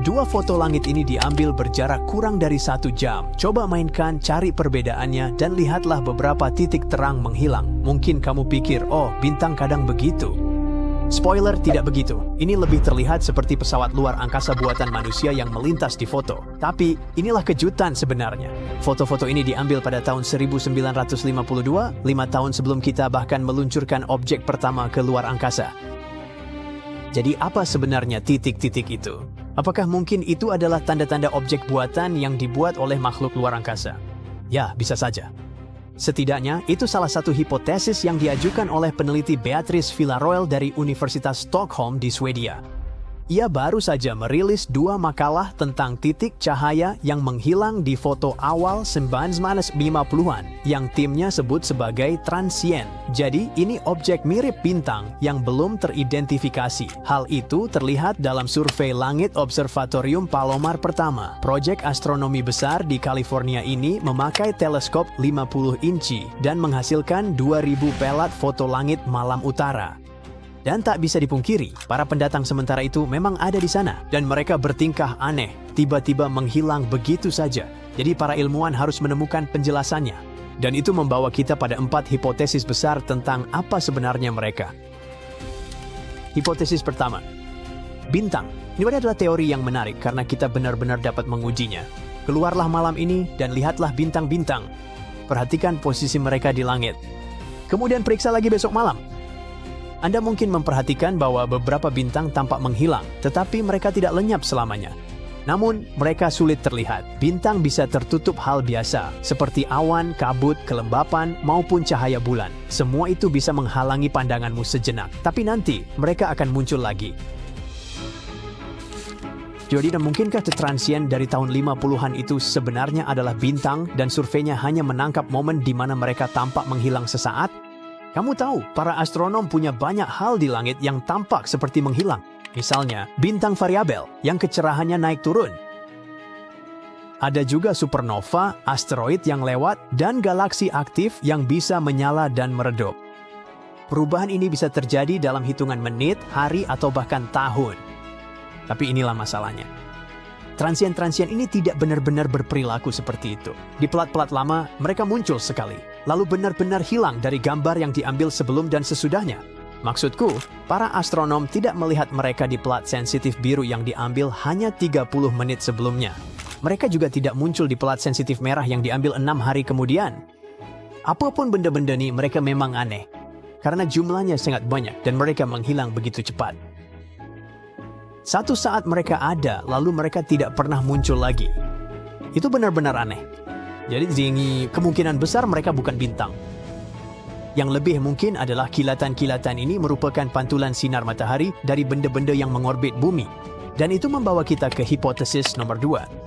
Dua foto langit ini diambil berjarak kurang dari 1 jam. Coba mainkan, cari perbedaannya, dan lihatlah beberapa titik terang menghilang. Mungkin kamu pikir, oh, bintang kadang begitu. Spoiler, tidak begitu. Ini lebih terlihat seperti pesawat luar angkasa buatan manusia yang melintas di foto. Tapi, inilah kejutan sebenarnya. Foto-foto ini diambil pada tahun 1952, 5 tahun sebelum kita bahkan meluncurkan objek pertama ke luar angkasa. Jadi apa sebenarnya titik-titik itu? Apakah mungkin itu adalah tanda-tanda objek buatan yang dibuat oleh makhluk luar angkasa? Ya, bisa saja. Setidaknya, itu salah satu hipotesis yang diajukan oleh peneliti Beatrice Villaroel dari Universitas Stockholm di Swedia. Ia baru saja merilis 2 makalah tentang titik cahaya yang menghilang di foto awal 1950-an yang timnya sebut sebagai transien. Jadi, ini objek mirip bintang yang belum teridentifikasi. Hal itu terlihat dalam survei langit Observatorium Palomar pertama. Proyek astronomi besar di California ini memakai teleskop 50 inci dan menghasilkan 2000 pelat foto langit malam utara. Dan tak bisa dipungkiri, para pendatang sementara itu memang ada di sana. Dan mereka bertingkah aneh, tiba-tiba menghilang begitu saja. Jadi para ilmuwan harus menemukan penjelasannya. Dan itu membawa kita pada 4 hipotesis besar tentang apa sebenarnya mereka. Hipotesis pertama, bintang. Ini adalah teori yang menarik karena kita benar-benar dapat mengujinya. Keluarlah malam ini dan lihatlah bintang-bintang. Perhatikan posisi mereka di langit. Kemudian periksa lagi besok malam. Anda mungkin memperhatikan bahwa beberapa bintang tampak menghilang, tetapi mereka tidak lenyap selamanya. Namun, mereka sulit terlihat. Bintang bisa tertutup hal biasa, seperti awan, kabut, kelembapan, maupun cahaya bulan. Semua itu bisa menghalangi pandanganmu sejenak, tapi nanti mereka akan muncul lagi. Jadi, mungkinkah transien dari tahun 50-an itu sebenarnya adalah bintang dan surveinya hanya menangkap momen di mana mereka tampak menghilang sesaat? Kamu tahu, para astronom punya banyak hal di langit yang tampak seperti menghilang. Misalnya, bintang variabel yang kecerahannya naik turun. Ada juga supernova, asteroid yang lewat, dan galaksi aktif yang bisa menyala dan meredup. Perubahan ini bisa terjadi dalam hitungan menit, hari, atau bahkan tahun. Tapi inilah masalahnya. Transien-transien ini tidak benar-benar berperilaku seperti itu. Di pelat-pelat lama, mereka muncul sekali, lalu benar-benar hilang dari gambar yang diambil sebelum dan sesudahnya. Maksudku, para astronom tidak melihat mereka di pelat sensitif biru yang diambil hanya 30 menit sebelumnya. Mereka juga tidak muncul di pelat sensitif merah yang diambil 6 hari kemudian. Apapun benda-benda ini, mereka memang aneh. Karena jumlahnya sangat banyak dan mereka menghilang begitu cepat. Satu saat mereka ada, lalu mereka tidak pernah muncul lagi. Itu benar-benar aneh. Jadi kemungkinan besar mereka bukan bintang. Yang lebih mungkin adalah kilatan-kilatan ini merupakan pantulan sinar matahari dari benda-benda yang mengorbit bumi. Dan itu membawa kita ke hipotesis nomor 2.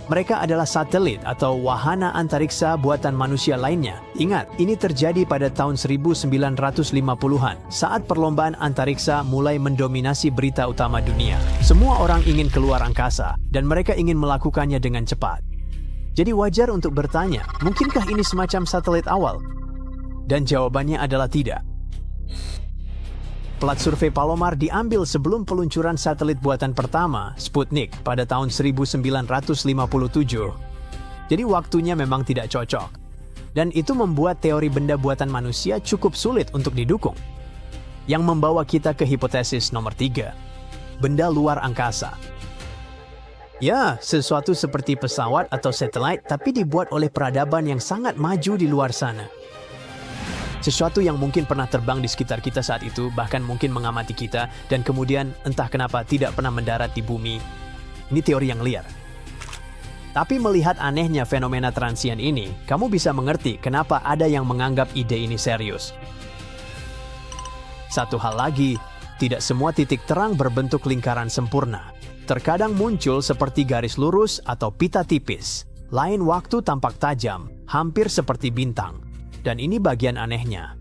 Mereka adalah satelit atau wahana antariksa buatan manusia lainnya. Ingat, ini terjadi pada tahun 1950-an, saat perlombaan antariksa mulai mendominasi berita utama dunia. Semua orang ingin keluar angkasa, dan mereka ingin melakukannya dengan cepat. Jadi wajar untuk bertanya, mungkinkah ini semacam satelit awal? Dan jawabannya adalah tidak. Pelat survei Palomar diambil sebelum peluncuran satelit buatan pertama, Sputnik, pada tahun 1957. Jadi waktunya memang tidak cocok. Dan itu membuat teori benda buatan manusia cukup sulit untuk didukung. Yang membawa kita ke hipotesis nomor 3. Benda luar angkasa. Ya, sesuatu seperti pesawat atau satelit tapi dibuat oleh peradaban yang sangat maju di luar sana. Sesuatu yang mungkin pernah terbang di sekitar kita saat itu, bahkan mungkin mengamati kita, dan kemudian entah kenapa tidak pernah mendarat di bumi. Ini teori yang liar. Tapi melihat anehnya fenomena transien ini, kamu bisa mengerti kenapa ada yang menganggap ide ini serius. Satu hal lagi, tidak semua titik terang berbentuk lingkaran sempurna. Terkadang muncul seperti garis lurus atau pita tipis. Lain waktu tampak tajam, hampir seperti bintang. Dan ini bagian anehnya.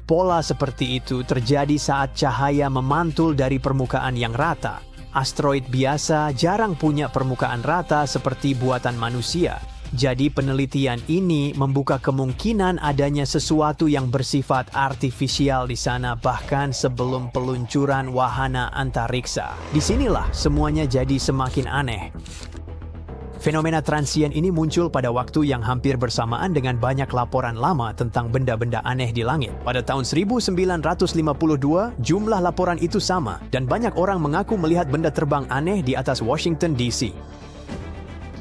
Pola seperti itu terjadi saat cahaya memantul dari permukaan yang rata. Asteroid biasa jarang punya permukaan rata seperti buatan manusia. Jadi penelitian ini membuka kemungkinan adanya sesuatu yang bersifat artifisial di sana bahkan sebelum peluncuran wahana antariksa. Disinilah semuanya jadi semakin aneh. Fenomena transien ini muncul pada waktu yang hampir bersamaan dengan banyak laporan lama tentang benda-benda aneh di langit. Pada tahun 1952, jumlah laporan itu sama, dan banyak orang mengaku melihat benda terbang aneh di atas Washington, D.C.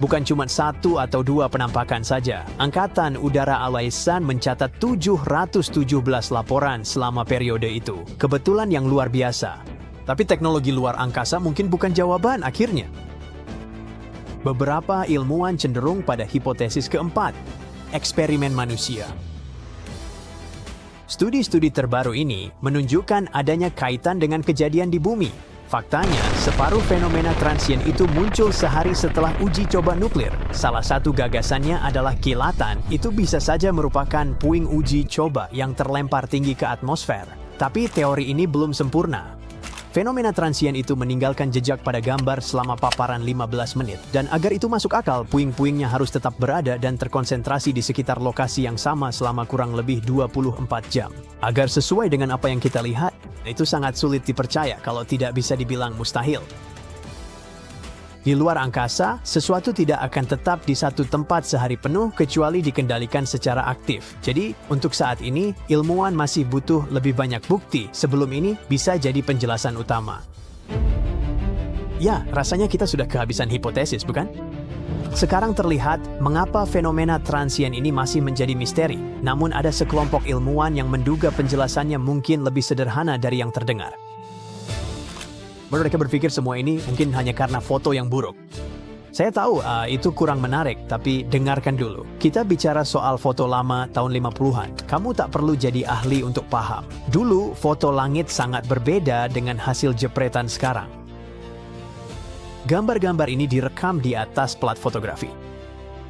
Bukan cuma satu atau dua penampakan saja. Angkatan Udara Al-Isan mencatat 717 laporan selama periode itu. Kebetulan yang luar biasa. Tapi teknologi luar angkasa mungkin bukan jawaban akhirnya. Beberapa ilmuwan cenderung pada hipotesis keempat, eksperimen manusia. Studi-studi terbaru ini menunjukkan adanya kaitan dengan kejadian di bumi. Faktanya, separuh fenomena transien itu muncul sehari setelah uji coba nuklir. Salah satu gagasannya adalah kilatan, itu bisa saja merupakan puing uji coba yang terlempar tinggi ke atmosfer. Tapi teori ini belum sempurna. Fenomena transien itu meninggalkan jejak pada gambar selama paparan 15 menit. Dan agar itu masuk akal, puing-puingnya harus tetap berada dan terkonsentrasi di sekitar lokasi yang sama selama kurang lebih 24 jam. Agar sesuai dengan apa yang kita lihat, itu sangat sulit dipercaya kalau tidak bisa dibilang mustahil. Di luar angkasa, sesuatu tidak akan tetap di satu tempat sehari penuh kecuali dikendalikan secara aktif. Jadi, untuk saat ini, ilmuwan masih butuh lebih banyak bukti sebelum ini bisa jadi penjelasan utama. Ya, rasanya kita sudah kehabisan hipotesis, bukan? Sekarang terlihat mengapa fenomena transien ini masih menjadi misteri. Namun ada sekelompok ilmuwan yang menduga penjelasannya mungkin lebih sederhana dari yang terdengar. Mereka berpikir semua ini mungkin hanya karena foto yang buruk. Saya tahu itu kurang menarik, tapi dengarkan dulu. Kita bicara soal foto lama tahun 50-an. Kamu tak perlu jadi ahli untuk paham. Dulu, foto langit sangat berbeda dengan hasil jepretan sekarang. Gambar-gambar ini direkam di atas pelat fotografi.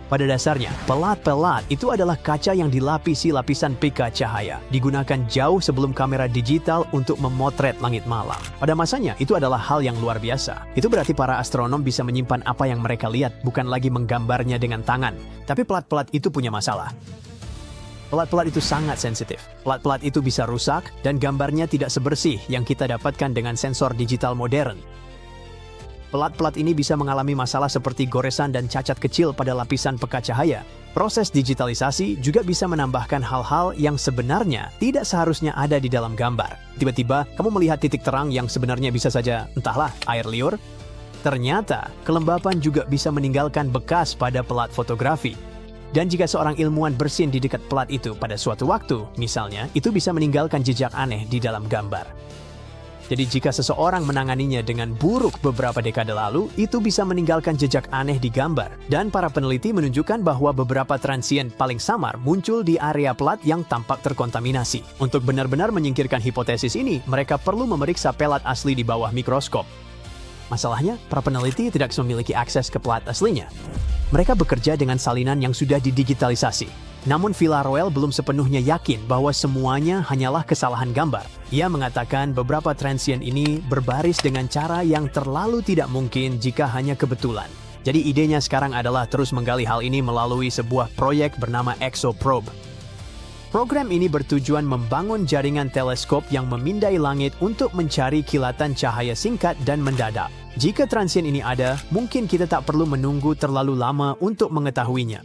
Pada dasarnya, pelat-pelat itu adalah kaca yang dilapisi lapisan pika cahaya, digunakan jauh sebelum kamera digital untuk memotret langit malam. Pada masanya, itu adalah hal yang luar biasa. Itu berarti para astronom bisa menyimpan apa yang mereka lihat, bukan lagi menggambarnya dengan tangan. Tapi pelat-pelat itu punya masalah. Pelat-pelat itu sangat sensitif. Pelat-pelat itu bisa rusak, dan gambarnya tidak sebersih yang kita dapatkan dengan sensor digital modern. Pelat-pelat ini bisa mengalami masalah seperti goresan dan cacat kecil pada lapisan peka cahaya. Proses digitalisasi juga bisa menambahkan hal-hal yang sebenarnya tidak seharusnya ada di dalam gambar. Tiba-tiba, kamu melihat titik terang yang sebenarnya bisa saja, entahlah, air liur. Ternyata, kelembapan juga bisa meninggalkan bekas pada pelat fotografi. Dan jika seorang ilmuwan bersin di dekat pelat itu pada suatu waktu, misalnya, itu bisa meninggalkan jejak aneh di dalam gambar. Jadi jika seseorang menanganinya dengan buruk beberapa dekade lalu, itu bisa meninggalkan jejak aneh di gambar. Dan para peneliti menunjukkan bahwa beberapa transien paling samar muncul di area pelat yang tampak terkontaminasi. Untuk benar-benar menyingkirkan hipotesis ini, mereka perlu memeriksa pelat asli di bawah mikroskop. Masalahnya, para peneliti tidak memiliki akses ke pelat aslinya. Mereka bekerja dengan salinan yang sudah didigitalisasi. Namun Villarroel belum sepenuhnya yakin bahwa semuanya hanyalah kesalahan gambar. Ia mengatakan beberapa transien ini berbaris dengan cara yang terlalu tidak mungkin jika hanya kebetulan. Jadi idenya sekarang adalah terus menggali hal ini melalui sebuah proyek bernama ExoProbe. Program ini bertujuan membangun jaringan teleskop yang memindai langit untuk mencari kilatan cahaya singkat dan mendadak. Jika transien ini ada, mungkin kita tak perlu menunggu terlalu lama untuk mengetahuinya.